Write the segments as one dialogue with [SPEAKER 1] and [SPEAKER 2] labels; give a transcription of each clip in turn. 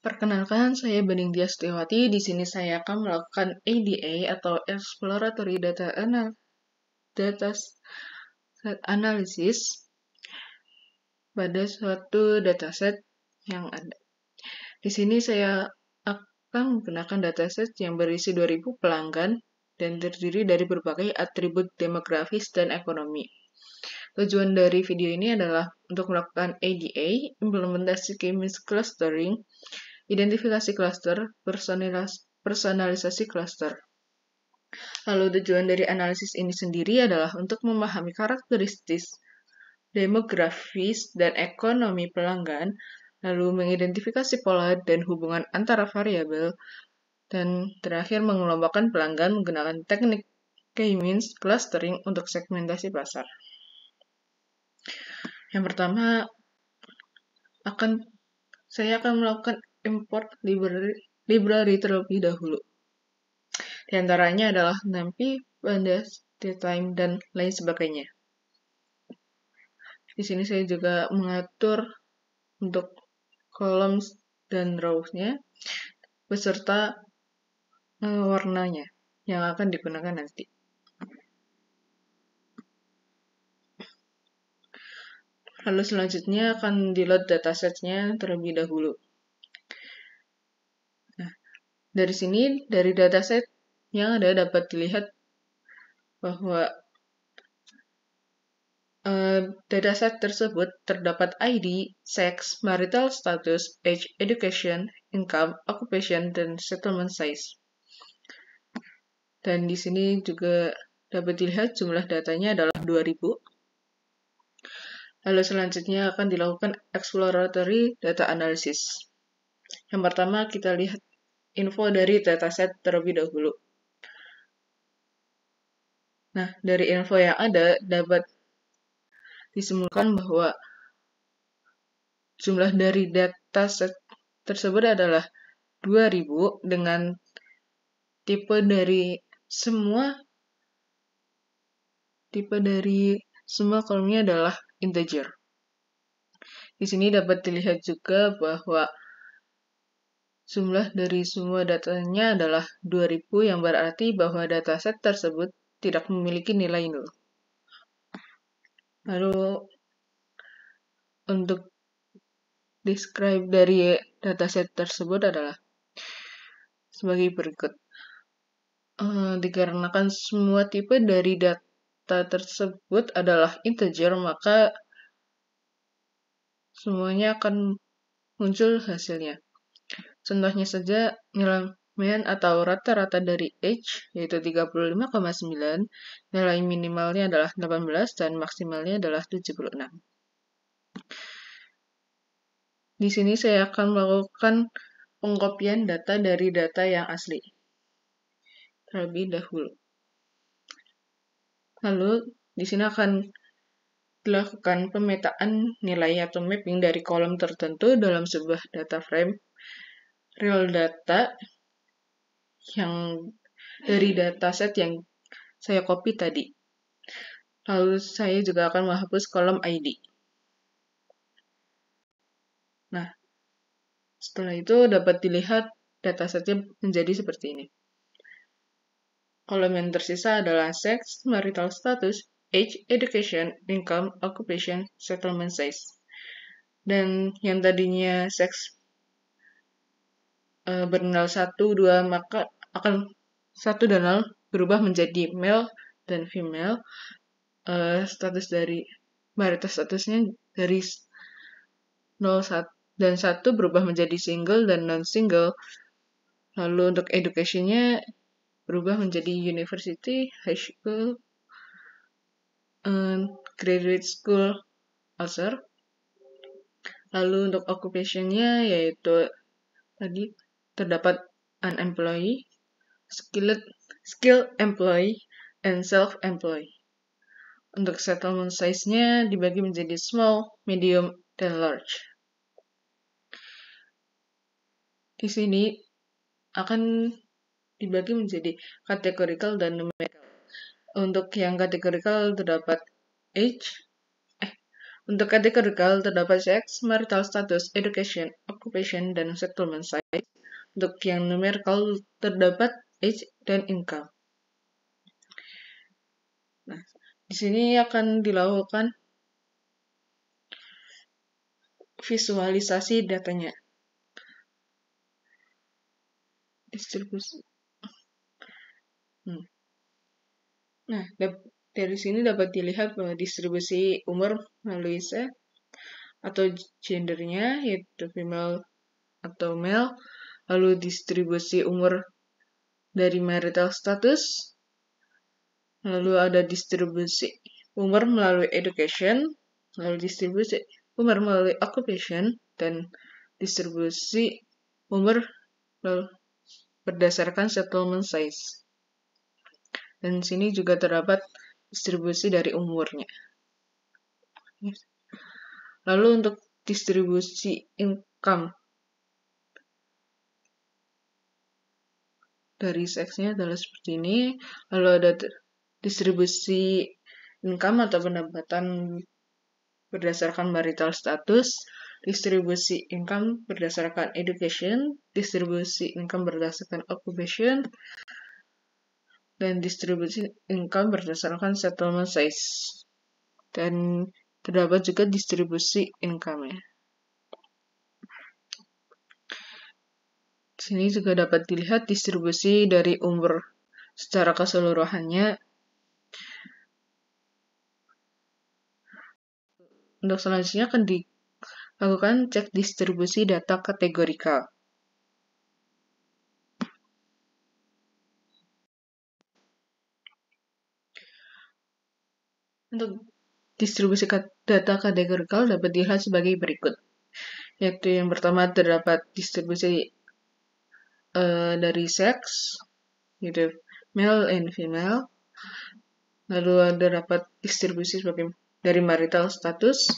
[SPEAKER 1] Perkenalkan, saya Bening Diastiwati. Di sini saya akan melakukan ADA atau Exploratory Dataset Analysis pada suatu dataset yang ada. Di sini saya akan menggunakan dataset yang berisi 2000 pelanggan dan terdiri dari berbagai atribut demografis dan ekonomi. Tujuan dari video ini adalah untuk melakukan ADA, implementasi k-means clustering, identifikasi cluster, personalisasi cluster. Lalu tujuan dari analisis ini sendiri adalah untuk memahami karakteristik demografis dan ekonomi pelanggan, lalu mengidentifikasi pola dan hubungan antara variabel, dan terakhir mengelompokkan pelanggan menggunakan teknik k-means clustering untuk segmentasi pasar. Yang pertama, saya akan melakukan import library terlebih dahulu. Di antaranya adalah NumPy, Pandas, Datetime, dan lain sebagainya. Di sini saya juga mengatur untuk columns dan rows-nya beserta warnanya yang akan digunakan nanti. Lalu selanjutnya akan di-load dataset-nya terlebih dahulu. Nah, dari sini, dari dataset yang ada dapat dilihat bahwa dataset tersebut terdapat ID, sex, marital status, age, education, income, occupation, dan settlement size. Dan di sini juga dapat dilihat jumlah datanya adalah 2000. Lalu selanjutnya akan dilakukan exploratory data analysis. Yang pertama kita lihat info dari dataset terlebih dahulu. Nah, dari info yang ada dapat disimpulkan bahwa jumlah dari dataset tersebut adalah 2000 dengan tipe dari semua kolomnya adalah integer. Di sini dapat dilihat juga bahwa jumlah dari semua datanya adalah 2000 yang berarti bahwa dataset tersebut tidak memiliki nilai 0. Lalu untuk describe dari dataset tersebut adalah sebagai berikut. Dikarenakan semua tipe dari data tersebut adalah integer, maka semuanya akan muncul hasilnya. Contohnya saja nilai median atau rata-rata dari age yaitu 35,9, nilai minimalnya adalah 18 dan maksimalnya adalah 76. Di sini saya akan melakukan pengkopian data dari data yang asli terlebih dahulu. Lalu di sini akan dilakukan pemetaan nilai atau mapping dari kolom tertentu dalam sebuah data frame real data yang dari dataset yang saya copy tadi. Lalu saya juga akan menghapus kolom ID. Nah, setelah itu dapat dilihat datasetnya menjadi seperti ini. Kolom yang tersisa adalah sex, marital status, age, education, income, occupation, settlement size. Dan yang tadinya sex bernilai 1, 2, maka akan 1 dan 0 berubah menjadi male dan female. Status dari marital statusnya dari 0 dan 1 berubah menjadi single dan non-single. Lalu untuk education-nya berubah menjadi university, high school, graduate school, also. Lalu untuk occupation-nya yaitu tadi terdapat unemployed, skilled employee, and self-employed. Untuk settlement size-nya dibagi menjadi small, medium, dan large. Di sini akan dibagi menjadi categorical dan numerical. Untuk yang categorical terdapat age, Untuk kategorikal terdapat sex, marital status, education, occupation, dan settlement size. Untuk yang numerical terdapat age dan income. Nah, di sini akan dilakukan visualisasi datanya. Distribusi. Nah, dari sini dapat dilihat bahwa distribusi umur melalui sex atau gendernya, yaitu female atau male, lalu distribusi umur dari marital status, lalu ada distribusi umur melalui education, lalu distribusi umur melalui occupation, dan distribusi umur berdasarkan settlement size. Dan sini juga terdapat distribusi dari umurnya. Lalu untuk distribusi income dari seksnya adalah seperti ini. Lalu ada distribusi income atau pendapatan berdasarkan marital status, distribusi income berdasarkan education, distribusi income berdasarkan occupation, dan distribusi income berdasarkan settlement size. Dan terdapat juga distribusi income-nya. Di sini juga dapat dilihat distribusi dari umur secara keseluruhannya. Untuk selanjutnya akan dilakukan cek distribusi data kategorikal. Untuk distribusi data kategorikal dapat dilihat sebagai berikut. Yaitu yang pertama terdapat distribusi dari seks, yaitu male and female. Lalu terdapat distribusi sebagai dari marital status.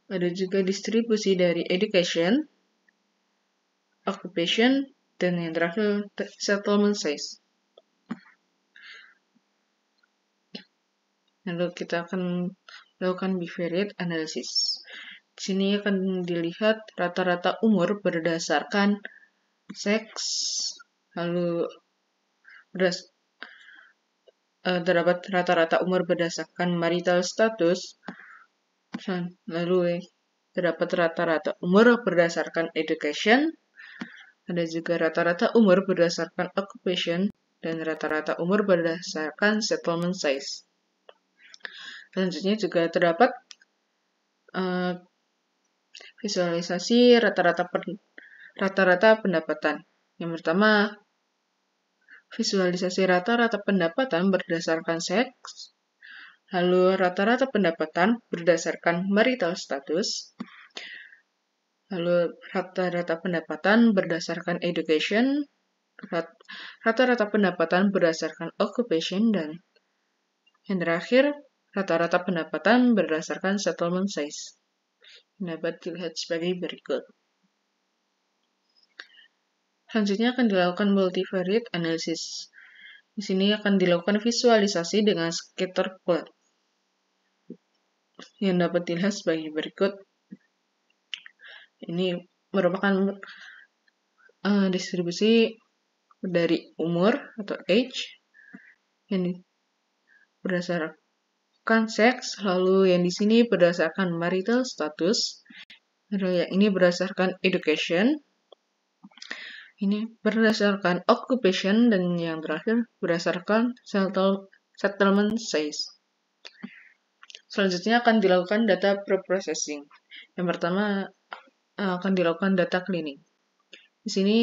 [SPEAKER 1] Ada juga distribusi dari education, occupation, dan yang terakhir settlement size. Lalu kita akan melakukan bivariate analysis. Di sini akan dilihat rata-rata umur berdasarkan seks, lalu terdapat rata-rata umur berdasarkan marital status, lalu terdapat rata-rata umur berdasarkan education, ada juga rata-rata umur berdasarkan occupation, dan rata-rata umur berdasarkan settlement size. Selanjutnya juga terdapat visualisasi rata-rata pendapatan. Yang pertama, visualisasi rata-rata pendapatan berdasarkan seks, lalu rata-rata pendapatan berdasarkan marital status, lalu rata-rata pendapatan berdasarkan education, rata-rata pendapatan berdasarkan occupation, dan yang terakhir, rata-rata pendapatan berdasarkan settlement size. Dapat dilihat sebagai berikut. Selanjutnya akan dilakukan multivariate analysis. Di sini akan dilakukan visualisasi dengan scatter plot yang dapat dilihat sebagai berikut. Ini merupakan distribusi dari umur atau age yang berdasarkan seks, lalu yang di sini berdasarkan marital status, lalu yang ini berdasarkan education, ini berdasarkan occupation, dan yang terakhir berdasarkan settlement size. Selanjutnya akan dilakukan data preprocessing. Yang pertama akan dilakukan data cleaning. Di sini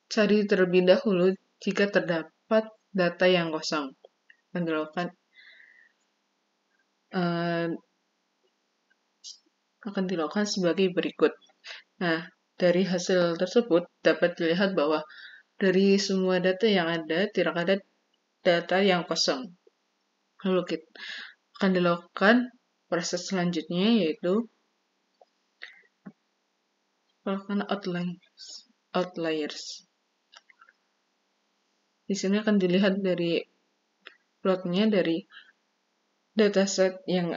[SPEAKER 1] cari terlebih dahulu jika terdapat data yang kosong. Akan dilakukan sebagai berikut. Nah, dari hasil tersebut dapat dilihat bahwa dari semua data yang ada tidak ada data yang kosong. Lalu kita akan dilakukan proses selanjutnya, yaitu melakukan outliers. Di sini akan dilihat dari plotnya dari dataset yang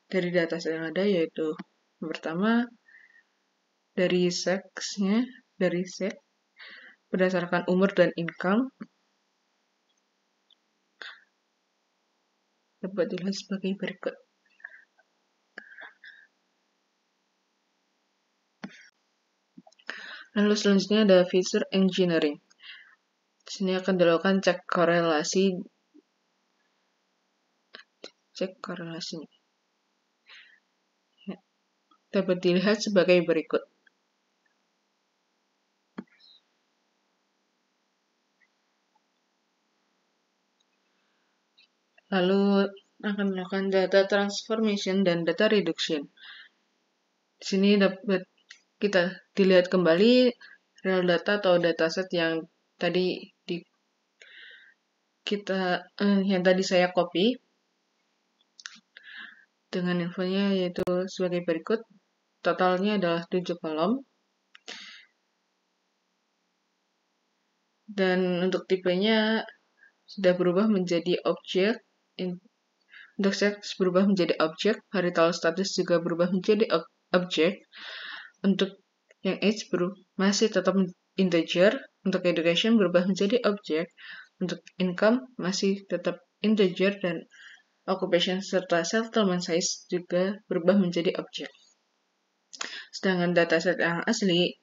[SPEAKER 1] dari dataset yang ada, yaitu yang pertama dari seksnya, dari seks berdasarkan umur dan income dapat dilihat sebagai berikut. Lalu selanjutnya ada feature engineering. Di sini akan dilakukan cek korelasinya. Dapat dilihat sebagai berikut. Lalu akan melakukan data transformation dan data reduction. Di sini dapat kita dilihat kembali real data atau dataset yang tadi saya copy dengan infonya, yaitu sebagai berikut. Totalnya adalah 7 kolom. Dan untuk tipenya sudah berubah menjadi objek. Untuk seks berubah menjadi objek, marital status juga berubah menjadi objek. Untuk yang age masih tetap integer, untuk education berubah menjadi objek, untuk income masih tetap integer, dan occupation serta settlement size juga berubah menjadi objek. Sedangkan dataset yang asli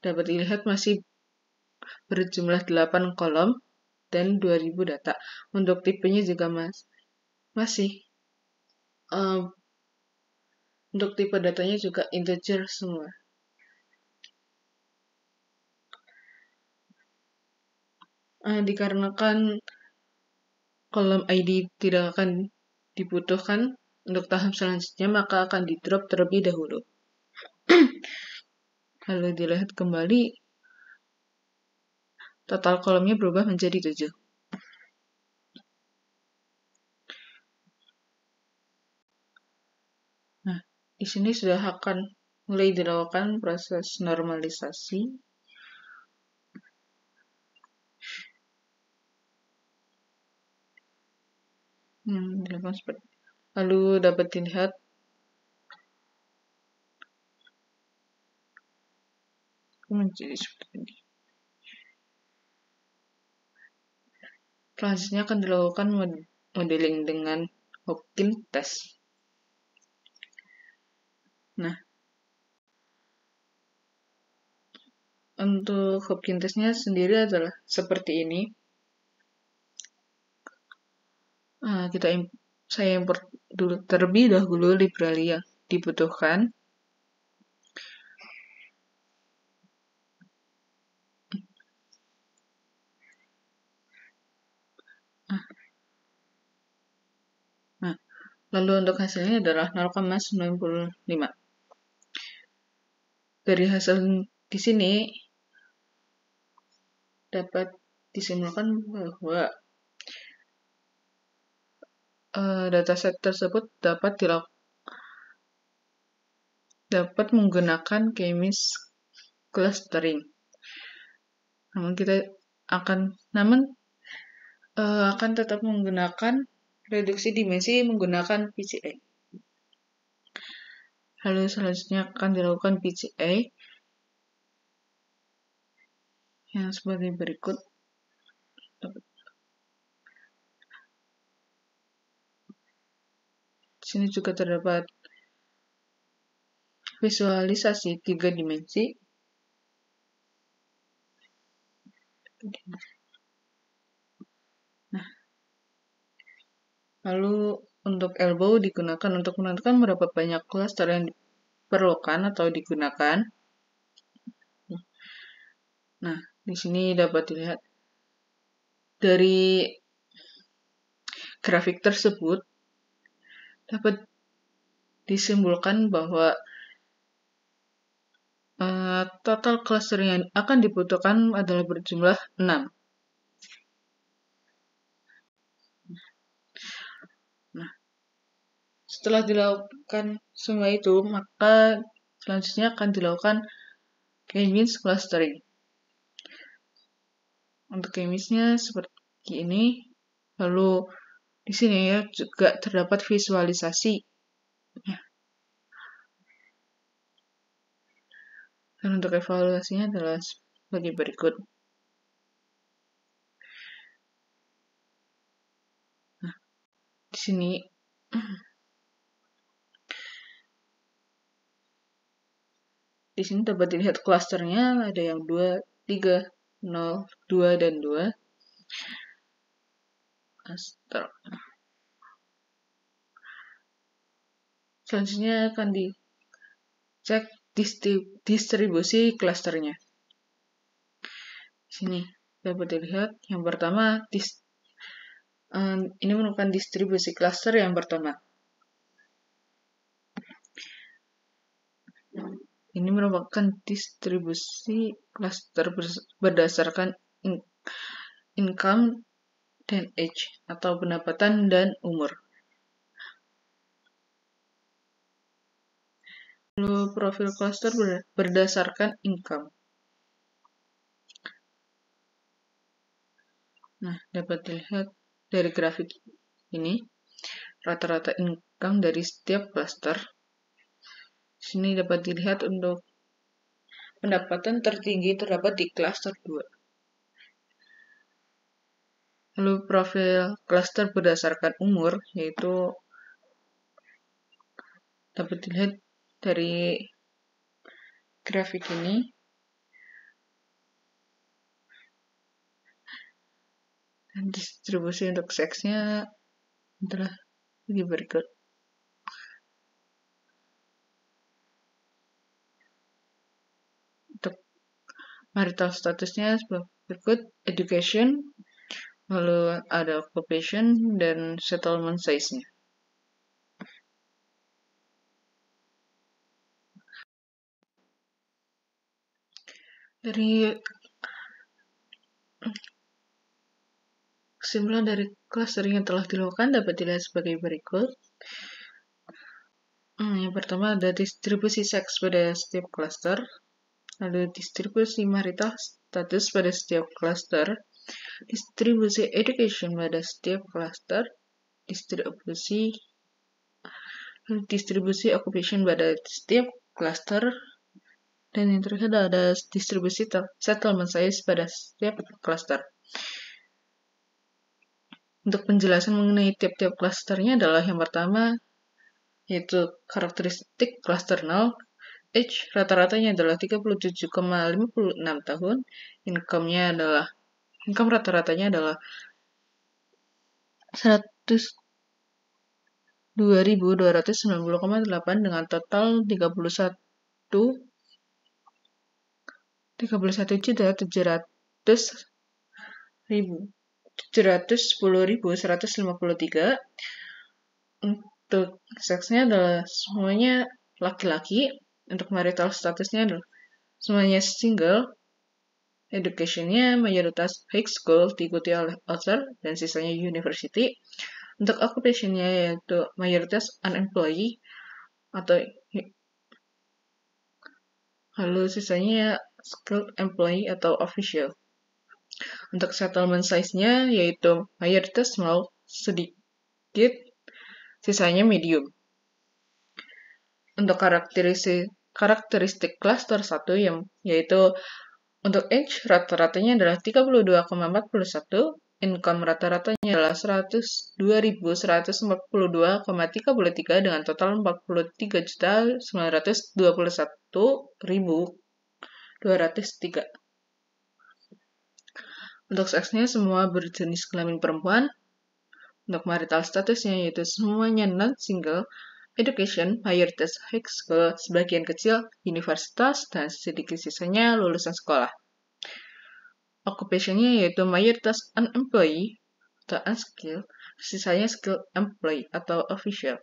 [SPEAKER 1] dapat dilihat masih berjumlah 8 kolom dan 2000 data. Untuk tipenya juga masih untuk tipe datanya juga integer semua. Dikarenakan kolom ID tidak akan dibutuhkan untuk tahap selanjutnya, maka akan di drop terlebih dahulu. Lalu dilihat kembali, total kolomnya berubah menjadi 7. Nah, di sini sudah akan mulai dilakukan proses normalisasi. Lalu dapat dilihat menjadi seperti ini. Selanjutnya akan dilakukan modeling dengan Hopkins test. Nah, untuk Hopkins testnya sendiri adalah seperti ini. Saya import dulu terlebih dahulu library yang dibutuhkan. Lalu untuk hasilnya adalah 0,95. Dari hasil di sini dapat disimpulkan bahwa dataset tersebut dapat menggunakan K-means clustering. Namun kita akan tetap menggunakan reduksi dimensi menggunakan PCA. Lalu selanjutnya akan dilakukan PCA yang sebagai berikut. Di sini juga terdapat visualisasi 3 dimensi. Nah, lalu untuk elbow digunakan untuk menentukan berapa banyak cluster yang diperlukan atau digunakan. Nah, di sini dapat dilihat dari grafik tersebut dapat disimpulkan bahwa total cluster yang akan dibutuhkan adalah berjumlah 6. Nah, setelah dilakukan semua itu, maka selanjutnya akan dilakukan K-means clustering. Untuk K-means-nya seperti ini. Lalu Di sini ya juga terdapat visualisasi. Dan untuk evaluasinya adalah sebagai berikut. Nah, di sini dapat dilihat klasternya ada yang 2, 3, 0, 2, dan 2. Klaster. Selanjutnya akan dicek distribusi klasternya. Sini dapat dilihat yang pertama ini merupakan distribusi klaster yang pertama. Ini merupakan distribusi klaster berdasarkan income dan age atau pendapatan dan umur. Lalu profil klaster berdasarkan income. Nah, dapat dilihat dari grafik ini rata-rata income dari setiap klaster. Di sini dapat dilihat untuk pendapatan tertinggi terdapat di klaster 2. Lalu profil klaster berdasarkan umur, yaitu dapat dilihat dari grafik ini. Dan distribusi untuk seksnya adalah di berikut. Untuk marital statusnya berikut: education, lalu ada occupation, dan settlement size-nya. Dari kesimpulan dari cluster yang telah dilakukan dapat dilihat sebagai berikut. Yang pertama ada distribusi seks pada setiap cluster, lalu distribusi marital status pada setiap cluster, distribusi education pada setiap cluster, distribusi occupation pada setiap cluster, dan yang terakhir ada distribusi settlement size pada setiap cluster. Untuk penjelasan mengenai tiap-tiap klasternya adalah yang pertama yaitu karakteristik cluster 0. Age rata-ratanya adalah 37,56 tahun. Income rata-ratanya adalah 102.290,8 dengan total 31.710.153. Untuk seksnya adalah semuanya laki-laki. Untuk marital statusnya adalah semuanya single. Educationnya mayoritas high school diikuti oleh author dan sisanya university. Untuk occupationnya yaitu mayoritas unemployed atau lalu sisanya skilled employee atau official. Untuk settlement size-nya yaitu mayoritas small sedikit, sisanya medium. Untuk karakteristik cluster 1 yaitu untuk age rata-ratanya adalah 32,41, income rata-ratanya adalah 102.142,33 dengan total 43.921.203. Untuk seksnya semua berjenis kelamin perempuan. Untuk marital statusnya yaitu semuanya non-single. Education mayoritas high school, sebagian kecil universitas, dan sedikit sisanya lulusan sekolah. Occupationnya yaitu mayoritas unemployed atau unskilled, sisanya skilled employee atau official.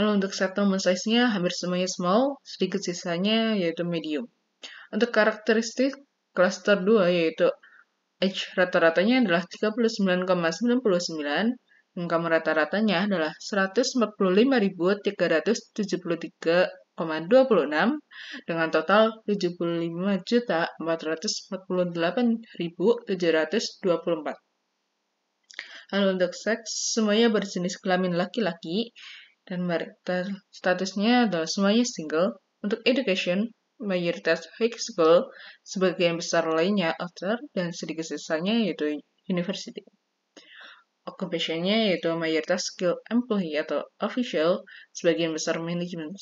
[SPEAKER 1] Lalu untuk settlement size-nya hampir semuanya small, sedikit sisanya yaitu medium. Untuk karakteristik cluster 2 yaitu age rata-ratanya adalah 39,99, income rata-ratanya adalah 145.373,26 dengan total 75.448.724. Lalu untuk seks, semuanya berjenis kelamin laki-laki, dan marital statusnya adalah semuanya single. Untuk education, mayoritas high school, sebagian besar lainnya outer, dan sedikit sisanya yaitu university. Occupation-nya yaitu mayoritas skill employee atau official, sebagian besar manajemen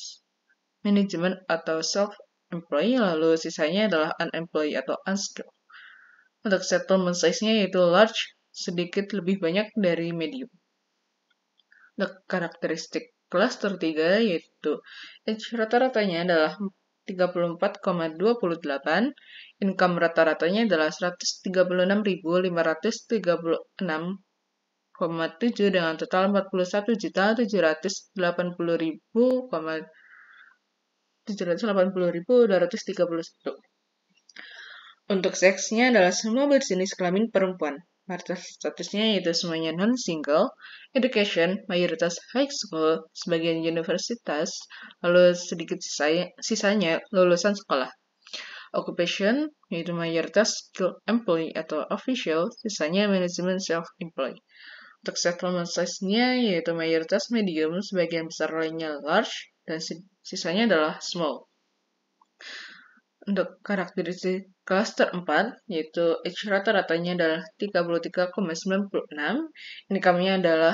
[SPEAKER 1] atau self-employed, lalu sisanya adalah unemployed atau unskilled. Untuk settlement size-nya yaitu large, sedikit lebih banyak dari medium. Untuk karakteristik cluster 3 yaitu age rata-ratanya adalah 34,28, income rata-ratanya adalah 136.536,7 dengan total 41.780.780.231. Untuk seksnya adalah semua berjenis kelamin perempuan. Marital statusnya yaitu semuanya non-single, education, mayoritas high school, sebagian universitas, lalu sedikit sisanya lulusan sekolah. Occupation, yaitu mayoritas skill employee atau official, sisanya manajemen self-employed. Untuk settlement size-nya yaitu mayoritas medium, sebagian besar lainnya large, dan sisanya adalah small. Untuk karakteristik cluster 4, yaitu age rata-ratanya adalah 33,96, income-nya adalah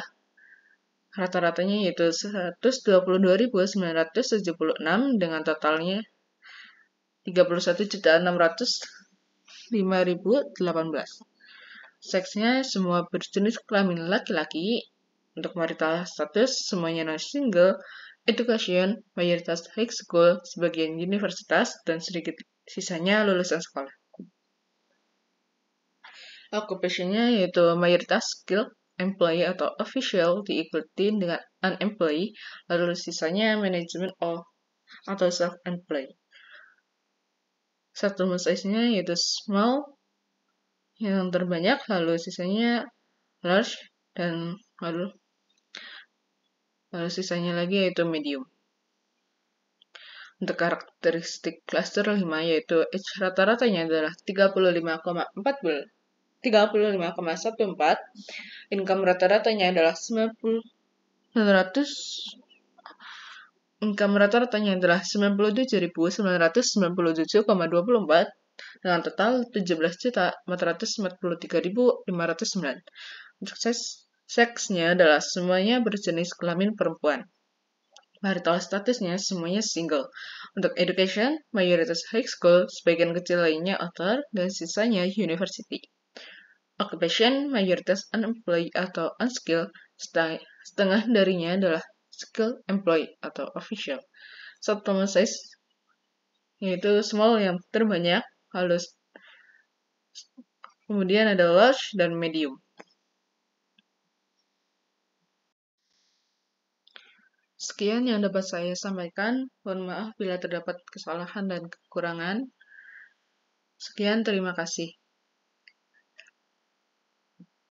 [SPEAKER 1] rata-ratanya yaitu 122.976 dengan totalnya 31.605.018. Seksnya semua berjenis kelamin laki-laki. Untuk marital status semuanya non-single, education, mayoritas high school, sebagian universitas, dan sedikit sisanya lulusan sekolah. Occupation-nya yaitu mayoritas skill employee atau official diikuti dengan unemployed, lalu sisanya manajemen atau self-employed. Settlement size-nya yaitu small yang terbanyak, lalu sisanya large, dan lalu sisanya lagi yaitu medium. Untuk karakteristik cluster 5 yaitu age rata-ratanya adalah 35,14, income rata-ratanya adalah 97.997,24 dengan total 17.443.509. Untuk seksnya adalah semuanya berjenis kelamin perempuan. Marital statusnya semuanya single. Untuk education, mayoritas high school, sebagian kecil lainnya outer, dan sisanya university. Occupation, mayoritas unemployed atau unskilled, setengah darinya adalah skill employed atau official. Settlement size yaitu small yang terbanyak, lalu kemudian ada large dan medium. Sekian yang dapat saya sampaikan. Mohon maaf bila terdapat kesalahan dan kekurangan. Sekian, terima kasih.